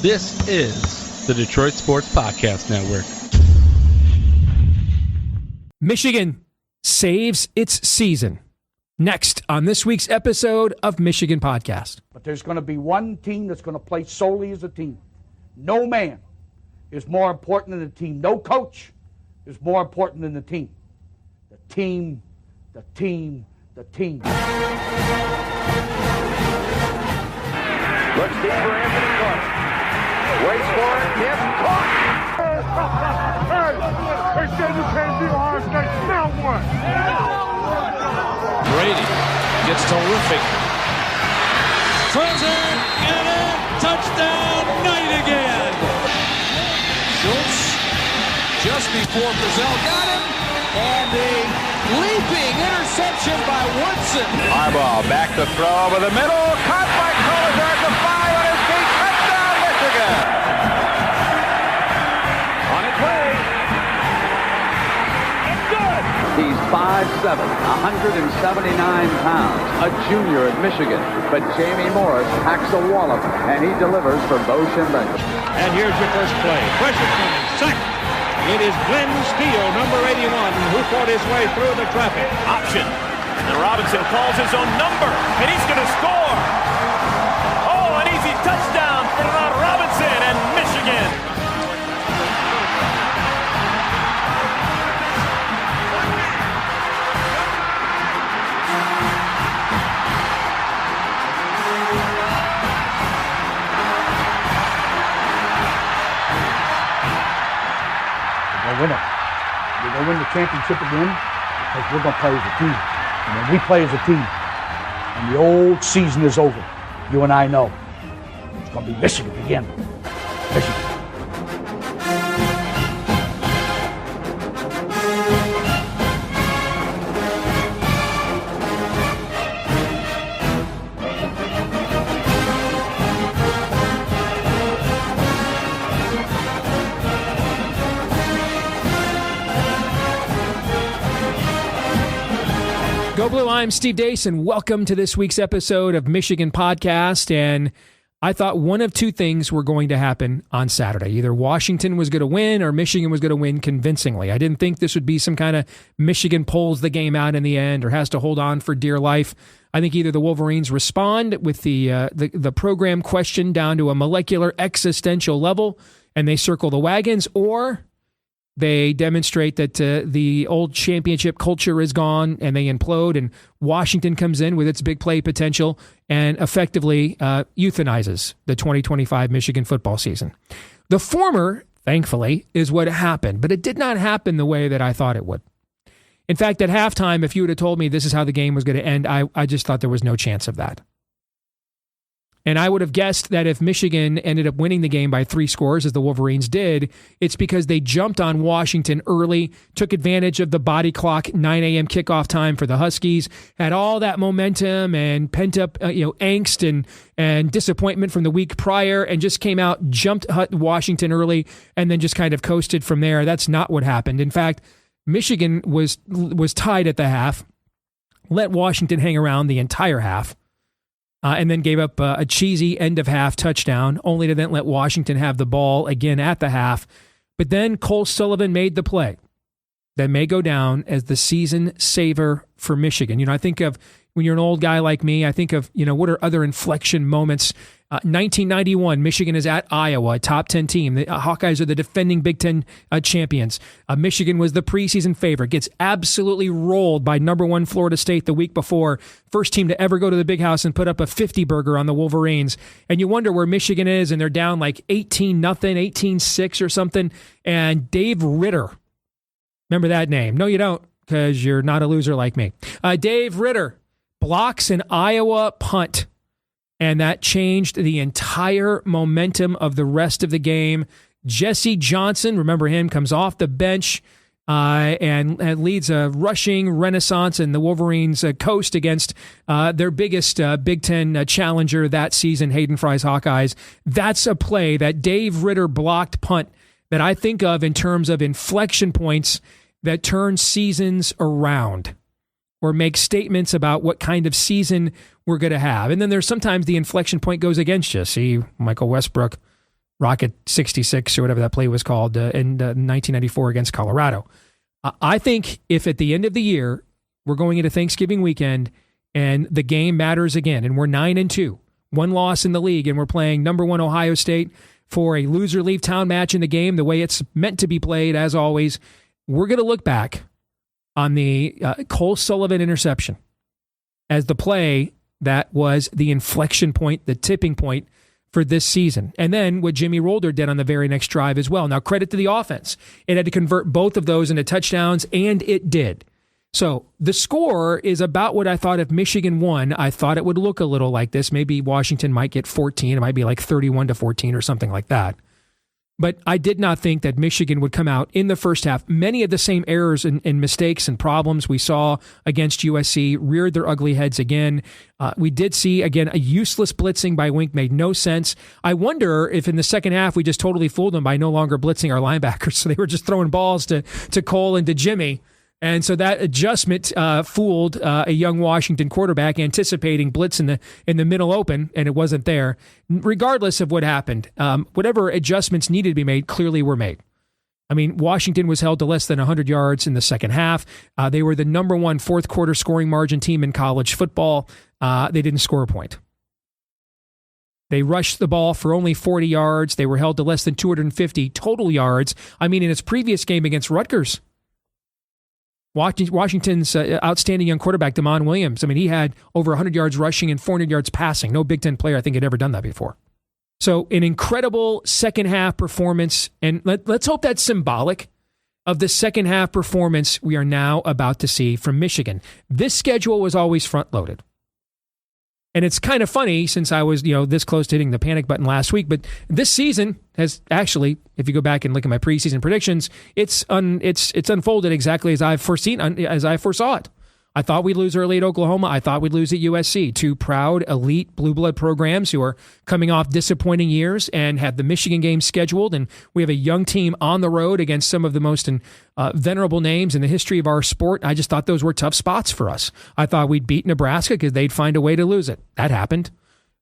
This is the Detroit Sports Podcast Network. Michigan saves its season. Next on this week's episode of Michigan Podcast. But there's going to be one team that's going to play solely as a team. No man is more important than the team. No coach is more important than the team. The team, the team, the team. Looks deep for Anthony Clark. Waits for it. Hit. Caught. Hey, they said you can't beat Ohio State. Now what? Brady gets terrific. Throws it, and a touchdown, Knight again. Schultz just before Brazil got him, and a leaping interception by Woodson. Harbaugh back to throw over the middle. Caught by Sullivan at the 5 on his feet. Touchdown, Michigan. On its way. It's good. He's 5'7", 179 pounds, a junior at Michigan. But Jamie Morris packs a wallop, and he delivers for Bo Schembechler. And here's your first play. Pressure coming. Sack. It is Glenn Steele, number 81, who fought his way through the traffic. Option. And Robinson calls his own number, and he's going to score. Oh, an easy touchdown for Robinson and Michigan. Win it. We're going to win the championship again because we're going to play as a team. And when we play as a team and the old season is over, you and I know it's going to be Michigan again. Michigan. Go Blue, I'm Steve Deace, and welcome to this week's episode of Michigan Podcast. And I thought one of two things were going to happen on Saturday. Either Washington was going to win or Michigan was going to win convincingly. I didn't think this would be some kind of Michigan pulls the game out in the end or has to hold on for dear life. I think either the Wolverines respond with the program question down to a molecular existential level and they circle the wagons, or they demonstrate that the old championship culture is gone and they implode, and Washington comes in with its big play potential and effectively euthanizes the 2025 Michigan football season. The former, thankfully, is what happened, but it did not happen the way that I thought it would. In fact, at halftime, if you would have told me this is how the game was going to end, I just thought there was no chance of that. And I would have guessed that if Michigan ended up winning the game by 3 scores, as the Wolverines did, it's because they jumped on Washington early, took advantage of the body clock 9 a.m. kickoff time for the Huskies, had all that momentum and pent-up angst and disappointment from the week prior, and just came out, jumped Washington early, and then just kind of coasted from there. That's not what happened. In fact, Michigan was tied at the half, let Washington hang around the entire half, and then gave up a cheesy end-of-half touchdown, only to then let Washington have the ball again at the half. But then Cole Sullivan made the play that may go down as the season saver for Michigan. I think of, when you're an old guy like me, I think of, what are other inflection moments? 1991, Michigan is at Iowa, a top 10 team. The Hawkeyes are the defending Big Ten champions. Michigan was the preseason favorite, gets absolutely rolled by number 1 Florida State the week before. First team to ever go to the Big House and put up a 50-burger on the Wolverines. And you wonder where Michigan is, and they're down like 18-0, 18-6 or something. And Dave Ritter, remember that name? No, you don't, because you're not a loser like me. Dave Ritter blocks an Iowa punt, and that changed the entire momentum of the rest of the game. Jesse Johnson, remember him, comes off the bench and leads a rushing renaissance, and the Wolverines coast against their biggest Big Ten challenger that season, Hayden Fry's Hawkeyes. That's a play, that Dave Ritter blocked punt, that I think of in terms of inflection points that turn seasons around or make statements about what kind of season we're going to have. And then there's sometimes the inflection point goes against you. See Michael Westbrook Rocket 66 or whatever that play was called in 1994 against Colorado. I think if at the end of the year, we're going into Thanksgiving weekend and the game matters again, and we're 9-2, one loss in the league, and we're playing number 1 Ohio State for a loser leave town match in the game, the way it's meant to be played, as always, we're going to look back on the Cole Sullivan interception as the play that was the inflection point, the tipping point for this season. And then what Jimmy Rolder did on the very next drive as well. Now, credit to the offense. It had to convert both of those into touchdowns, and it did. So the score is about what I thought if Michigan won. I thought it would look a little like this. Maybe Washington might get 14. It might be like 31-14 or something like that. But I did not think that Michigan would come out in the first half. Many of the same errors and mistakes and problems we saw against USC reared their ugly heads again. We did see, again, a useless blitzing by Wink made no sense. I wonder if in the second half we just totally fooled them by no longer blitzing our linebackers. So they were just throwing balls to Cole and to Jimmy. And so that adjustment fooled a young Washington quarterback anticipating blitz in the middle open, and it wasn't there. Regardless of what happened, whatever adjustments needed to be made clearly were made. I mean, Washington was held to less than 100 yards in the second half. They were the number 1 fourth quarter scoring margin team in college football. They didn't score a point. They rushed the ball for only 40 yards. They were held to less than 250 total yards. I mean, in its previous game against Rutgers, Washington's outstanding young quarterback, Damon Williams, I mean, he had over 100 yards rushing and 400 yards passing. No Big Ten player, I think, had ever done that before. So an incredible second half performance, and let's hope that's symbolic of the second half performance we are now about to see from Michigan. This schedule was always front-loaded. And it's kind of funny since I was, this close to hitting the panic button last week, but this season has actually, if you go back and look at my preseason predictions, it's unfolded exactly as I foresaw it. I thought we'd lose early at Oklahoma. I thought we'd lose at USC, 2 proud, elite, blue blood programs who are coming off disappointing years and have the Michigan game scheduled. And we have a young team on the road against some of the most venerable names in the history of our sport. I just thought those were tough spots for us. I thought we'd beat Nebraska because they'd find a way to lose it. That happened.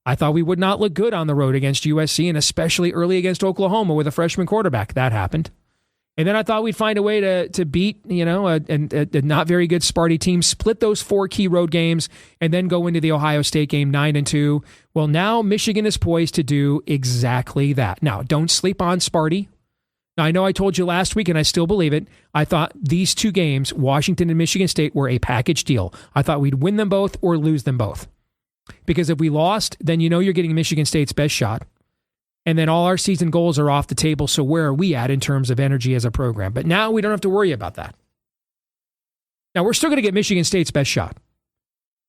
I thought we would not look good on the road against USC and especially early against Oklahoma with a freshman quarterback. That happened. And then I thought we'd find a way to beat, a not very good Sparty team, split those 4 key road games, and then go into the Ohio State game 9-2. Well, now Michigan is poised to do exactly that. Now, don't sleep on Sparty. Now, I know I told you last week, and I still believe it. I thought these 2 games, Washington and Michigan State, were a package deal. I thought we'd win them both or lose them both. Because if we lost, then you're getting Michigan State's best shot. And then all our season goals are off the table, so where are we at in terms of energy as a program? But now we don't have to worry about that. Now, we're still going to get Michigan State's best shot.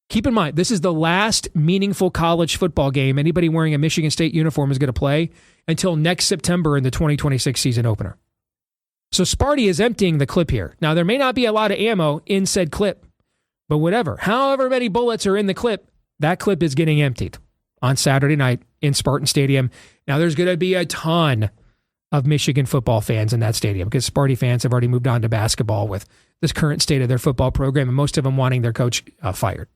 Keep in mind, this is the last meaningful college football game anybody wearing a Michigan State uniform is going to play until next September in the 2026 season opener. So Sparty is emptying the clip here. Now, there may not be a lot of ammo in said clip, but whatever. However many bullets are in the clip, that clip is getting emptied on Saturday night in Spartan Stadium. Now, there's going to be a ton of Michigan football fans in that stadium because Sparty fans have already moved on to basketball with this current state of their football program, and most of them wanting their coach fired.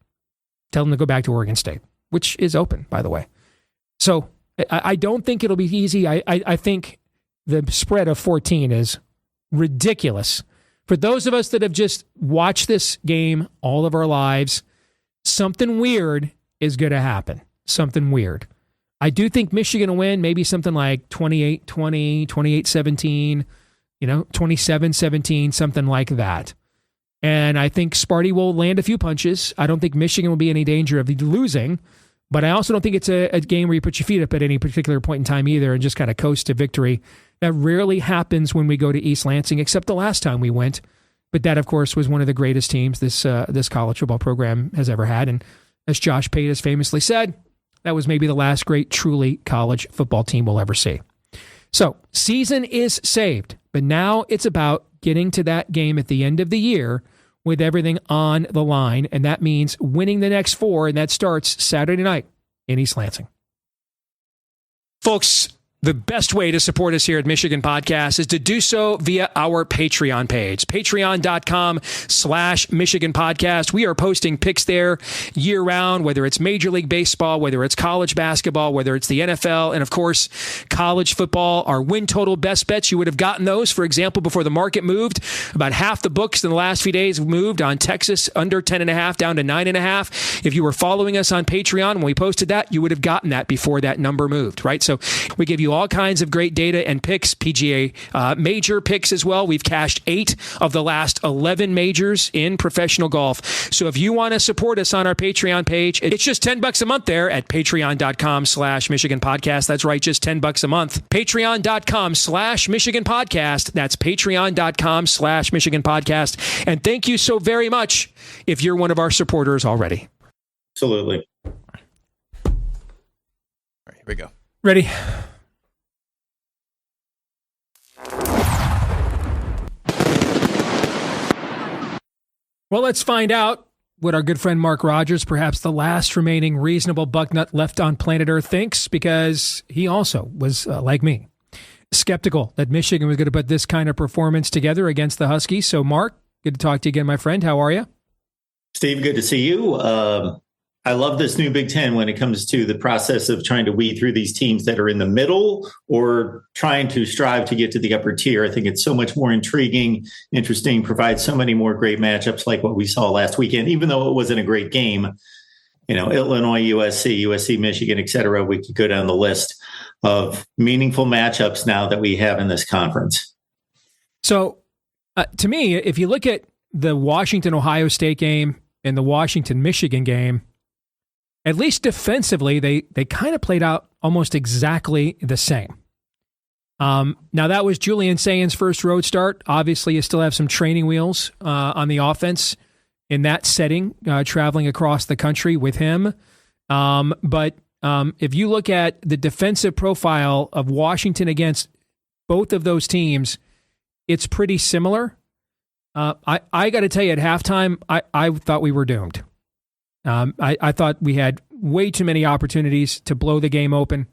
Tell them to go back to Oregon State, which is open, by the way. So I don't think it'll be easy. I think the spread of 14 is ridiculous. For those of us that have just watched this game all of our lives, something weird is going to happen. Something weird. I do think Michigan will win, maybe something like 28-20, 28-17, 27-17, something like that. And I think Sparty will land a few punches. I don't think Michigan will be in any danger of losing, but I also don't think it's a game where you put your feet up at any particular point in time either and just kind of coast to victory. That rarely happens when we go to East Lansing, except the last time we went. But that, of course, was one of the greatest teams this college football program has ever had. And as Josh Pate has famously said, that was maybe the last great truly college football team we'll ever see. So, season is saved, but now it's about getting to that game at the end of the year with everything on the line, and that means winning the next 4, and that starts Saturday night in East Lansing. Folks, The best way to support us here at Michigan Podcast is to do so via our Patreon page, patreon.com/Michigan Podcast. We are posting picks there year round, whether it's Major League Baseball, whether it's college basketball, whether it's the NFL, and of course, college football. Our win total best bets, you would have gotten those, for example, before the market moved. About half the books in the last few days moved on Texas under 10.5 down to 9.5. If you were following us on Patreon when we posted that, you would have gotten that before that number moved, right? So we give you all kinds of great data and picks, PGA major picks as well. We've cashed 8 of the last 11 majors in professional golf. So if you want to support us on our Patreon page, it's just $10 a month there at patreon.com/Michigan Podcast. That's right, just $10 a month. Patreon.com/Michigan Podcast. That's patreon.com/Michigan Podcast. And thank you so very much if you're one of our supporters already. Absolutely. All right, here we go. Ready? Well, let's find out what our good friend Mark Rogers, perhaps the last remaining reasonable bucknut left on planet Earth, thinks, because he also was, like me, skeptical that Michigan was going to put this kind of performance together against the Huskies. So, Mark, good to talk to you again, my friend. How are you? Steve, good to see you. I love this new Big Ten when it comes to the process of trying to weed through these teams that are in the middle or trying to strive to get to the upper tier. I think it's so much more intriguing, interesting, provides so many more great matchups like what we saw last weekend, even though it wasn't a great game. You know, Illinois, USC, Michigan, et cetera. We could go down the list of meaningful matchups now that we have in this conference. So, to me, if you look at the Washington-Ohio State game and the Washington-Michigan game, at least defensively, they kind of played out almost exactly the same. Now, that was Julian Sayan's first road start. Obviously, you still have some training wheels on the offense in that setting, traveling across the country with him. But if you look at the defensive profile of Washington against both of those teams, it's pretty similar. I got to tell you, at halftime, I thought we were doomed. I thought we had way too many opportunities to blow the game open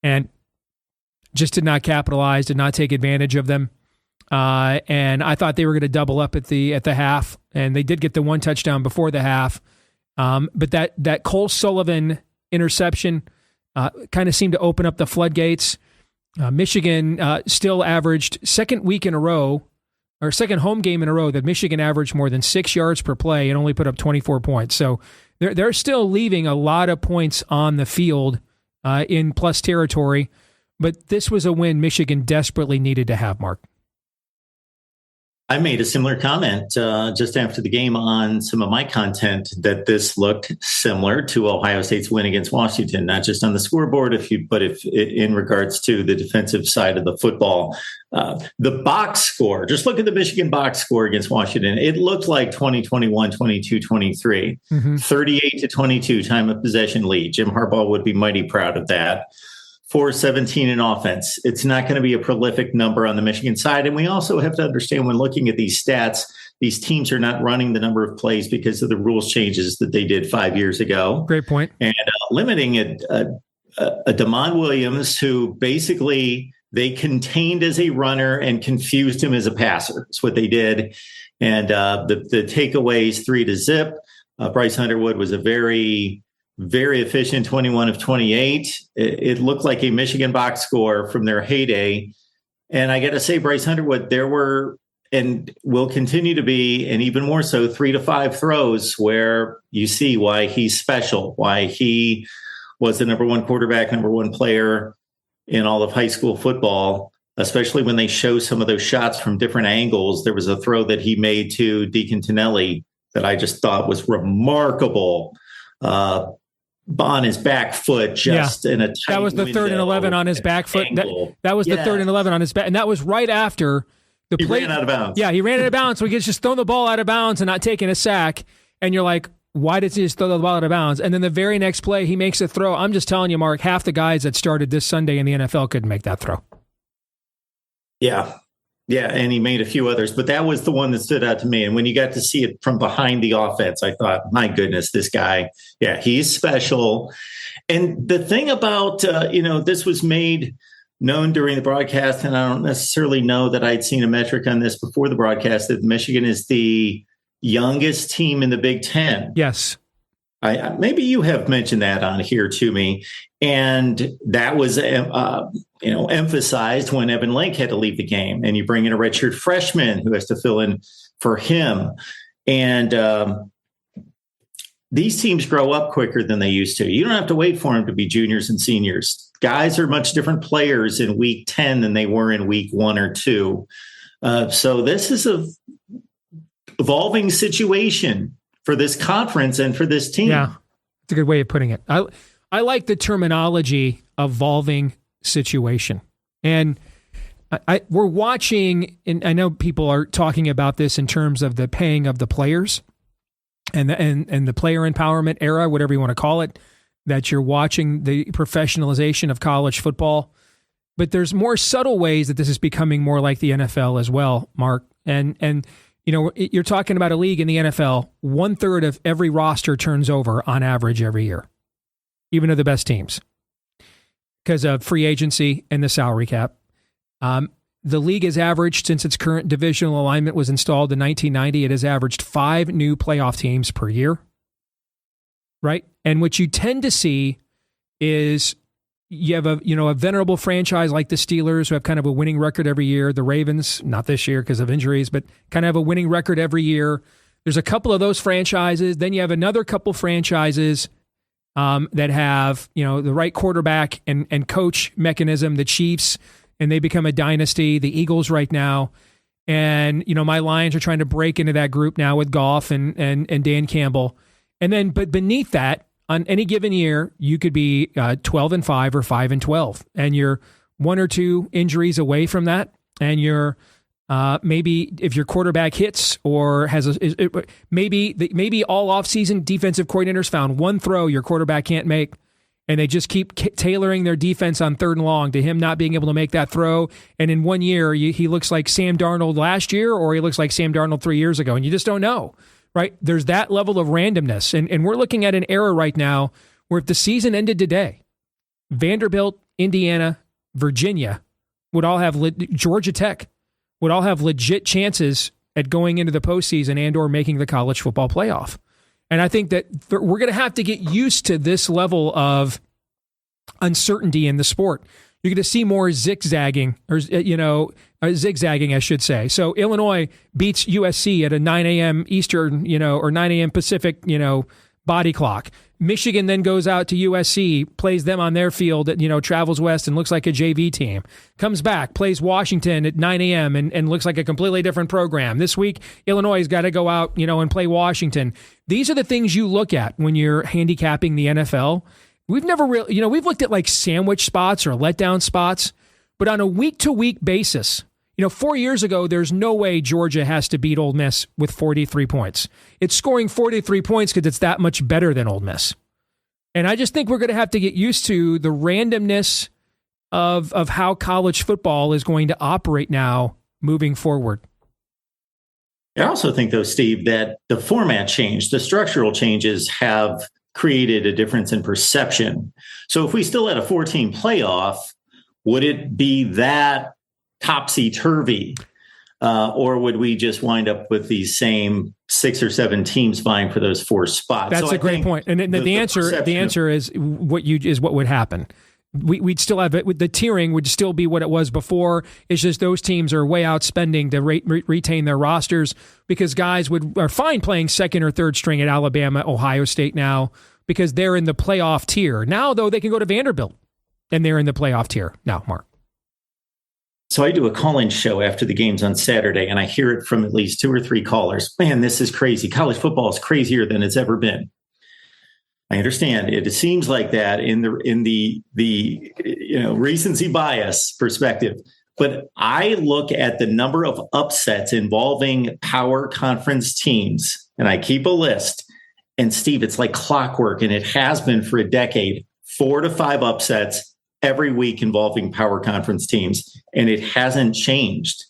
and just did not capitalize, did not take advantage of them. And I thought they were going to double up at the half, and they did get the one touchdown before the half. But that Cole Sullivan interception kind of seemed to open up the floodgates. Michigan still averaged second home game in a row that Michigan averaged more than 6 yards per play and only put up 24 points. So they're still leaving a lot of points on the field in plus territory. But this was a win Michigan desperately needed to have, Mark. I made a similar comment just after the game on some of my content that this looked similar to Ohio State's win against Washington, not just on the scoreboard, but in regards to the defensive side of the football. The box score, just look at the Michigan box score against Washington. It looked like 20-21, 22-23, 38-22 time of possession lead. Jim Harbaugh would be mighty proud of that. 417 in offense. It's not going to be a prolific number on the Michigan side. And we also have to understand when looking at these stats, these teams are not running the number of plays because of the rules changes that they did 5 years ago. Great point. And limiting a Damon Williams who basically they contained as a runner and confused him as a passer. That's what they did. And the takeaways 3-0. Bryce Underwood was a very efficient 21 of 28. It looked like a Michigan box score from their heyday. And I got to say, Bryce Underwood, there were and will continue to be, and even more so, 3 to 5 throws where you see why he's special, why he was the number one quarterback, number one player in all of high school football, especially when they show some of those shots from different angles. There was a throw that he made to Deacon Tonelli that I just thought was remarkable. On his back foot, just in a tight that was the 3rd and 11 on his back foot. That was the 3rd and 11 on his back, and that was right after the play. He ran out of bounds. Yeah, he ran out of bounds. So he gets just thrown the ball out of bounds and not taking a sack. And you're like, why did he just throw the ball out of bounds? And then the very next play, he makes a throw. I'm just telling you, Mark, half the guys that started this Sunday in the NFL couldn't make that throw. Yeah, and he made a few others, but that was the one that stood out to me. And when you got to see it from behind the offense, I thought, my goodness, this guy, he's special. And the thing about, this was made known during the broadcast, and I don't necessarily know that I'd seen a metric on this before the broadcast, that Michigan is the youngest team in the Big Ten. Yes. Maybe you have mentioned that on here to me, and that was emphasized when Evan Lake had to leave the game, and you bring in a redshirt freshman who has to fill in for him, and these teams grow up quicker than they used to. You don't have to wait for them to be juniors and seniors. Guys are much different players in week 10 than they were in week 1 or 2. So this is a evolving situation for this conference and for this team. Yeah, it's a good way of putting it. I like the terminology evolving situation. And we're watching, and I know people are talking about this in terms of the paying of the players and the player empowerment era, whatever you want to call it, that you're watching the professionalization of college football. But there's more subtle ways that this is becoming more like the NFL as well, Mark. And you know, you're talking about a league in the NFL, 1/3 of every roster turns over on average every year, even of the best teams, because of free agency and the salary cap. The league has averaged, since its current divisional alignment was installed in 1990, it has averaged 5 new playoff teams per year, right? And what you tend to see is you have a venerable franchise like the Steelers, who have kind of a winning record every year. The Ravens, not this year because of injuries, but kind of have a winning record every year. There's a couple of those franchises. Then you have another couple franchises that have, the right quarterback and coach mechanism, the Chiefs, and they become a dynasty. The Eagles right now. And, my Lions are trying to break into that group now with Goff and Dan Campbell. And then, but beneath that, on any given year, you could be 12-5 or 5-12, and you're 1 or 2 injuries away from that. And you're maybe if your quarterback hits or has maybe all offseason defensive coordinators found one throw your quarterback can't make, and they just keep tailoring their defense on 3rd and long to him not being able to make that throw. And in 1 year, he looks like Sam Darnold last year, or he looks like Sam Darnold 3 years ago, and you just don't know. Right? There's that level of randomness. And we're looking at an era right now where if the season ended today, Vanderbilt, Indiana, Virginia would all have, Georgia Tech would all have legit chances at going into the postseason and or making the college football playoff. And I think that we're going to have to get used to this level of uncertainty in the sport. You're going to see more zigzagging, zigzagging, I should say. So Illinois beats USC at a 9 a.m. Eastern, or 9 a.m. Pacific, body clock. Michigan then goes out to USC, plays them on their field, travels west and looks like a JV team. Comes back, plays Washington at 9 a.m. and looks like a completely different program. This week, Illinois has got to go out, and play Washington. These are the things you look at when you're handicapping the NFL. We've never really, we've looked at like sandwich spots or letdown spots, but on a week-to-week basis, 4 years ago, there's no way Georgia has to beat Ole Miss with 43 points. It's scoring 43 points because it's that much better than Ole Miss. And I just think we're going to have to get used to the randomness of how college football is going to operate now moving forward. I also think, though, Steve, that the format change, the structural changes have created a difference in perception. So if we still had a 14 playoff, would it be that topsy-turvy? Or would we just wind up with these same 6 or 7 teams vying for those 4 spots? That's a great point. And the answer is what would happen. We'd still have it. The tiering would still be what it was before. It's just those teams are way outspending to retain their rosters, because guys are fine playing 2nd or 3rd string at Alabama, Ohio State now, because they're in the playoff tier. Now, though, they can go to Vanderbilt and they're in the playoff tier now, Mark. So I do a call-in show after the games on Saturday, and I hear it from at least 2 or 3 callers. Man, this is crazy. College football is crazier than it's ever been. I understand it seems like that in the recency bias perspective, but I look at the number of upsets involving power conference teams, and I keep a list. And Steve, it's like clockwork, and it has been for a decade. 4 to 5 upsets every week involving power conference teams, and it hasn't changed.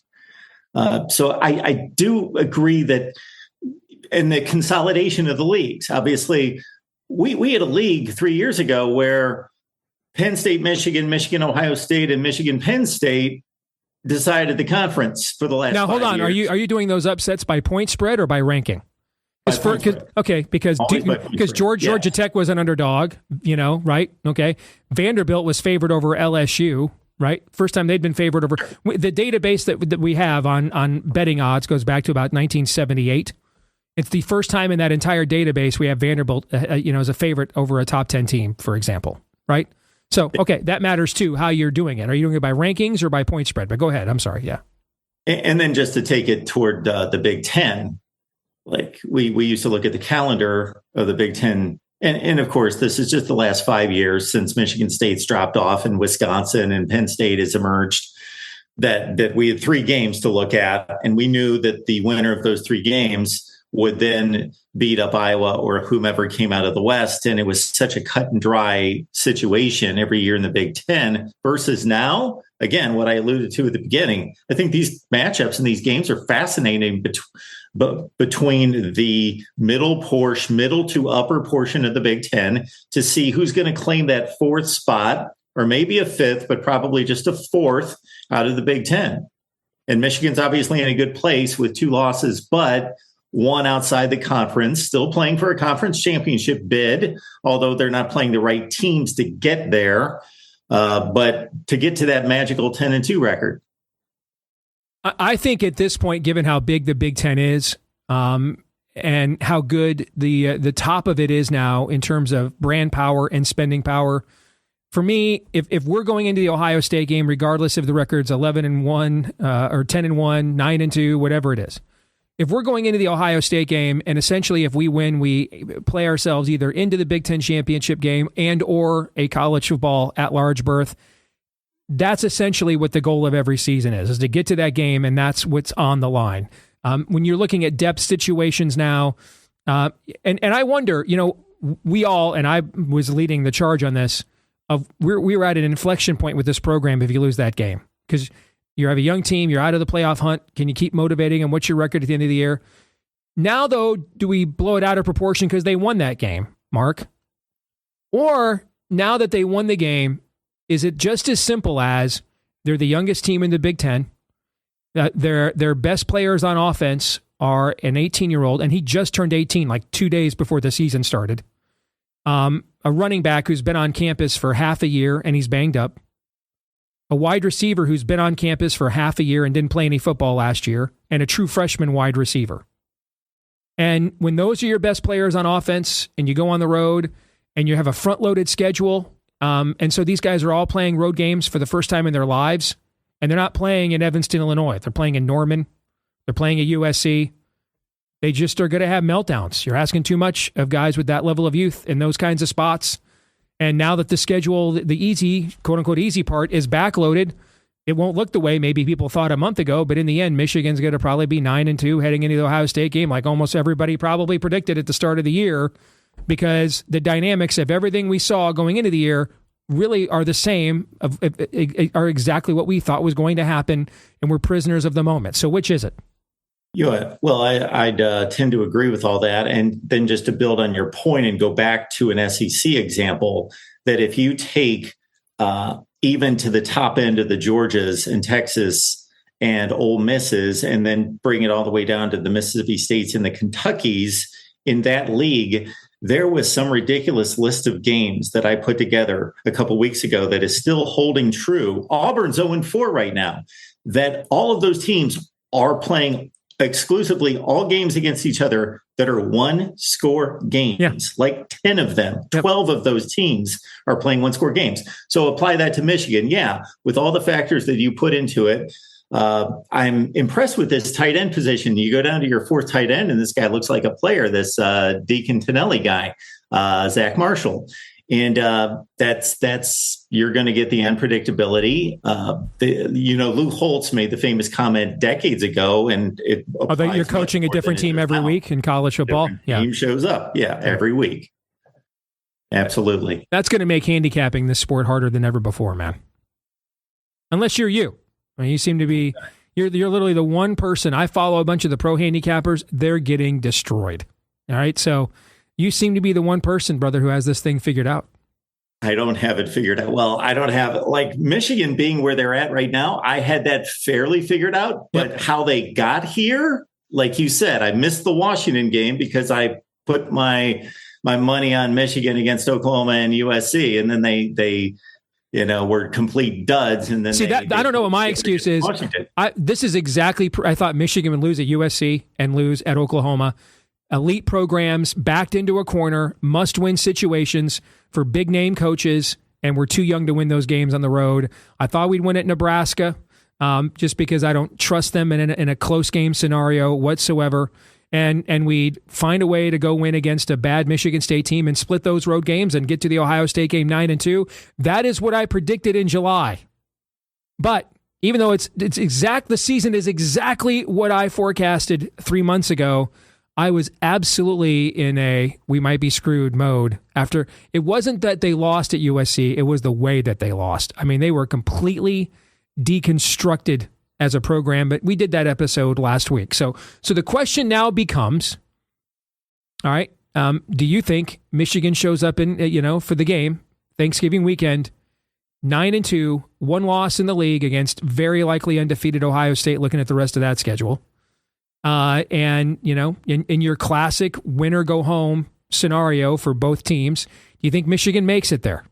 So I do agree that in the consolidation of the leagues, obviously, we had a league 3 years ago where Penn State, Michigan, Michigan, Ohio State, and Michigan, Penn State decided the conference for the last. Now, hold on. years. Are you doing those upsets by point spread or by ranking? Because Georgia Tech was an underdog, right? Okay. Vanderbilt was favored over LSU, right? First time they'd been favored over. The database that we have on betting odds goes back to about 1978. It's the first time in that entire database we have Vanderbilt, as a favorite over a top 10 team, for example, right? So, okay, that matters too, how you're doing it. Are you doing it by rankings or by point spread? But go ahead. I'm sorry. Yeah. And then just to take it toward the Big Ten, like we used to look at the calendar of the Big Ten. And of course, this is just the last 5 years since Michigan State's dropped off and Wisconsin and Penn State has emerged, that we had 3 games to look at. And we knew that the winner of those 3 games would then beat up Iowa or whomever came out of the West. And it was such a cut and dry situation every year in the Big Ten versus now. Again, what I alluded to at the beginning, I think these matchups and these games are fascinating between the middle to upper portion of the Big Ten to see who's going to claim that 4th spot, or maybe a 5th, but probably just a 4th out of the Big Ten. And Michigan's obviously in a good place with 2 losses, but 1 outside the conference, still playing for a conference championship bid, although they're not playing the right teams to get there. But to get to that magical 10-2 record. I think at this point, given how big the Big Ten is, and how good the top of it is now in terms of brand power and spending power, for me, if we're going into the Ohio State game, regardless if the record's 11-1 or 10-1, 9-2, whatever it is, if we're going into the Ohio State game and essentially if we win, we play ourselves either into the Big Ten championship game and or a college football at-large berth, that's essentially what the goal of every season is to get to that game, and that's what's on the line. When you're looking at depth situations now, and I wonder, we all, and I was leading the charge on this, we were at an inflection point with this program if you lose that game. Because you have a young team, you're out of the playoff hunt. Can you keep motivating? And what's your record at the end of the year? Now, though, do we blow it out of proportion because they won that game, Mark? Or now that they won the game, is it just as simple as they're the youngest team in the Big Ten? Their best players on offense are an 18-year-old, and he just turned 18 like 2 days before the season started. A running back who's been on campus for half a year and he's banged up. A wide receiver who's been on campus for half a year and didn't play any football last year, and a true freshman wide receiver. And when those are your best players on offense and you go on the road and you have a front-loaded schedule, and so these guys are all playing road games for the first time in their lives, and they're not playing in Evanston, Illinois. They're playing in Norman. They're playing at USC. They just are going to have meltdowns. You're asking too much of guys with that level of youth in those kinds of spots. And now that the schedule, the easy, quote-unquote easy part, is backloaded, it won't look the way maybe people thought a month ago, but in the end, Michigan's going to probably be 9-2 heading into the Ohio State game like almost everybody probably predicted at the start of the year, because the dynamics of everything we saw going into the year really are the same, are exactly what we thought was going to happen, and we're prisoners of the moment. So which is it? Well, I'd tend to agree with all that. And then just to build on your point and go back to an SEC example, that if you take even to the top end of the Georgias and Texas and Ole Misses, and then bring it all the way down to the Mississippi States and the Kentuckys in that league, there was some ridiculous list of games that I put together a couple weeks ago that is still holding true. Auburn's 0-4 right now, that all of those teams are playing exclusively all games against each other that are 1-score games, like 10 of them, 12 of those teams are playing 1-score games. So apply that to Michigan. Yeah, with all the factors that you put into it, I'm impressed with this tight end position. You go down to your 4th tight end, and this guy looks like a player, this Deacon Tonelli guy, Zach Marshall. And that's you're going to get the unpredictability. Lou Holtz made the famous comment decades ago, and it. Although you're coaching a different team every week in college football, team shows up, every week. Absolutely, that's going to make handicapping this sport harder than ever before, man. Unless you're you. I mean, you seem to be. You're literally the one person. I follow a bunch of the pro handicappers. They're getting destroyed. All right, so. You seem to be the one person, brother, who has this thing figured out. I don't have it figured out. Well, I don't have like Michigan being where they're at right now. I had that fairly figured out, but how they got here, like you said, I missed the Washington game because I put my money on Michigan against Oklahoma and USC, and then they were complete duds. And then I don't know what my excuse is. This is exactly. I thought Michigan would lose at USC and lose at Oklahoma. Elite programs backed into a corner, must-win situations for big-name coaches, and we're too young to win those games on the road. I thought we'd win at Nebraska just because I don't trust them in a close game scenario whatsoever, and we'd find a way to go win against a bad Michigan State team and split those road games and get to the Ohio State game 9-2. That is what I predicted in July. But even though the season is exactly what I forecasted 3 months ago, I was absolutely in a we might be screwed mode after. It wasn't that they lost at USC. It was the way that they lost. I mean, they were completely deconstructed as a program, but we did that episode last week. So the question now becomes, all right, do you think Michigan shows up for the game, Thanksgiving weekend, 9-2, one loss in the league against very likely undefeated Ohio State, looking at the rest of that schedule? In your classic winner go home scenario for both teams, do you think Michigan makes it there?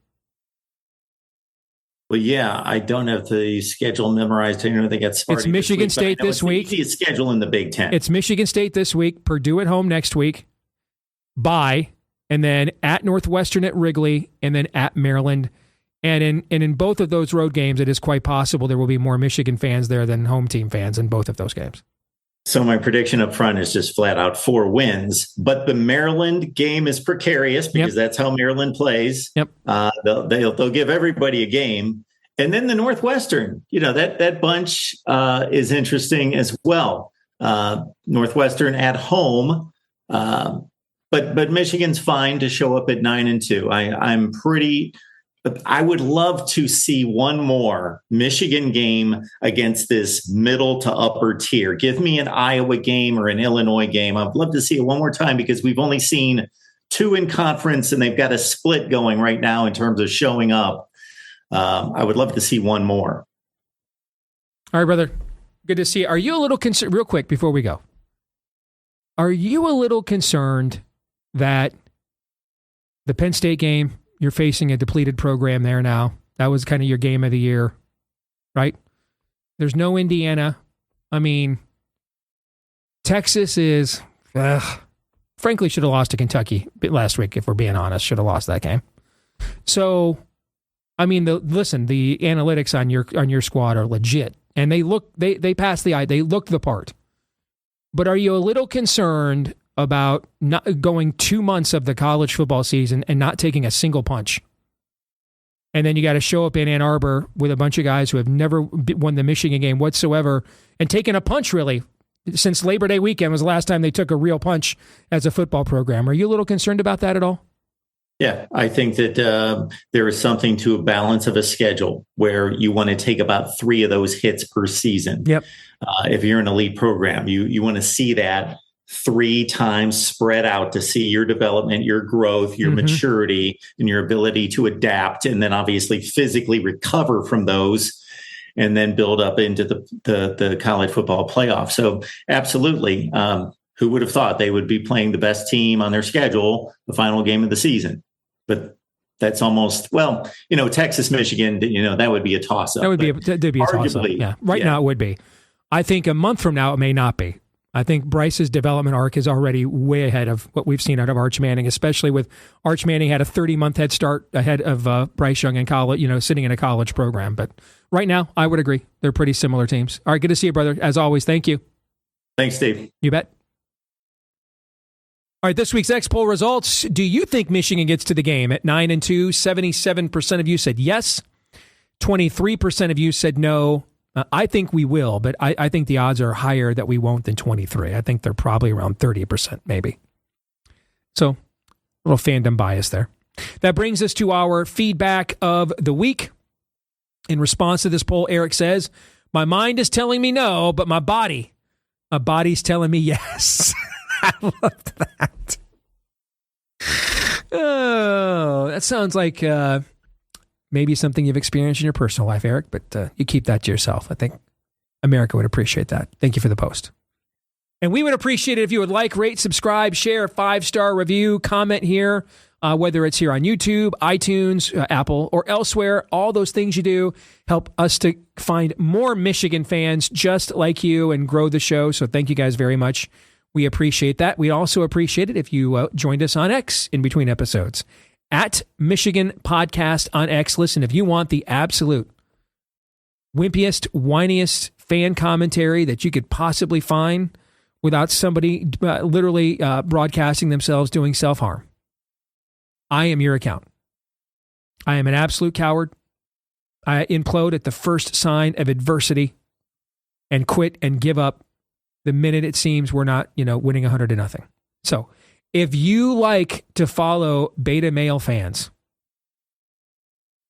Well, yeah, I don't have the schedule memorized. I don't think it's Michigan State this week. It's the easiest schedule in the Big Ten. It's Michigan State this week, Purdue at home next week, bye, and then at Northwestern at Wrigley, and then at Maryland. And in both of those road games, it is quite possible there will be more Michigan fans there than home team fans in both of those games. So my prediction up front is just flat out 4 wins, but the Maryland game is precarious because that's how Maryland plays. Yep. They'll give everybody a game. And then the Northwestern, that bunch is interesting as well. Northwestern at home, but Michigan's fine to show up at 9-2. I would love to see one more Michigan game against this middle to upper tier. Give me an Iowa game or an Illinois game. I'd love to see it one more time because we've only seen 2 in conference and they've got a split going right now in terms of showing up. I would love to see one more. All right, brother. Good to see you. Are you a little concerned, real quick before we go, are you a little concerned that the Penn State game, you're facing a depleted program there now? That was kind of your game of the year, right? There's no Indiana. I mean, Texas is, frankly, should have lost to Kentucky last week, if we're being honest. Should have lost that game. So, I mean, the analytics on your squad are legit, and they passed the eye. They looked the part. But are you a little concerned about not going 2 months of the college football season and not taking a single punch? And then you got to show up in Ann Arbor with a bunch of guys who have never won the Michigan game whatsoever and taken a punch, really, since Labor Day weekend was the last time they took a real punch as a football program. Are you a little concerned about that at all? Yeah, I think that there is something to a balance of a schedule where you want to take about 3 of those hits per season. Yep. If you're an elite program, you want to see that 3 times spread out to see your development, your growth, your maturity, and your ability to adapt, and then obviously physically recover from those, and then build up into the college football playoff. So absolutely, who would have thought they would be playing the best team on their schedule the final game of the season? But that's almost, Texas, Michigan, that would be a toss-up. That'd be a toss-up. Yeah. Right now it would be. I think a month from now it may not be. I think Bryce's development arc is already way ahead of what we've seen out of Arch Manning, especially with Arch Manning had a 30-month head start ahead of Bryce Young in college, sitting in a college program. But right now, I would agree. They're pretty similar teams. All right, good to see you, brother. As always, thank you. Thanks, Steve. You bet. All right, this week's X poll results. Do you think Michigan gets to the game at 9-2? 77% of you said yes. 23% of you said no. I think we will, but I think the odds are higher that we won't than 23. I think they're probably around 30%, maybe. So, a little fandom bias there. That brings us to our feedback of the week. In response to this poll, Eric says, my mind is telling me no, but my body's telling me yes. I loved that. Oh, that sounds like maybe something you've experienced in your personal life, Eric, but you keep that to yourself. I think America would appreciate that. Thank you for the post. And we would appreciate it if you would like, rate, subscribe, share, 5-star review, comment here, whether it's here on YouTube, iTunes, Apple, or elsewhere. All those things you do help us to find more Michigan fans just like you and grow the show. So thank you guys very much. We appreciate that. We also appreciate it if you joined us on X in between episodes. At Michigan Podcast on X. Listen, if you want the absolute wimpiest, whiniest fan commentary that you could possibly find without somebody literally broadcasting themselves doing self-harm, I am your account. I am an absolute coward. I implode at the first sign of adversity and quit and give up the minute it seems we're not, winning 100-0. So if you like to follow beta male fans,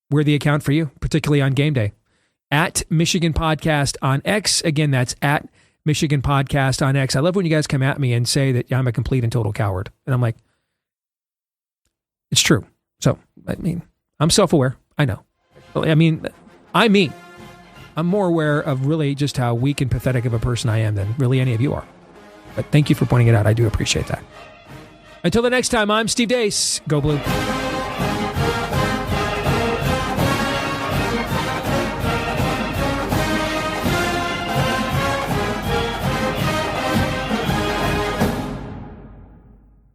we're the account for you, particularly on game day. At Michigan Podcast on X. Again, that's at Michigan Podcast on X. I love when you guys come at me and say that I'm a complete and total coward. And I'm like, it's true. So, I'm self-aware. I know. I'm more aware of really just how weak and pathetic of a person I am than really any of you are. But thank you for pointing it out. I do appreciate that. Until the next time, I'm Steve Deace. Go Blue.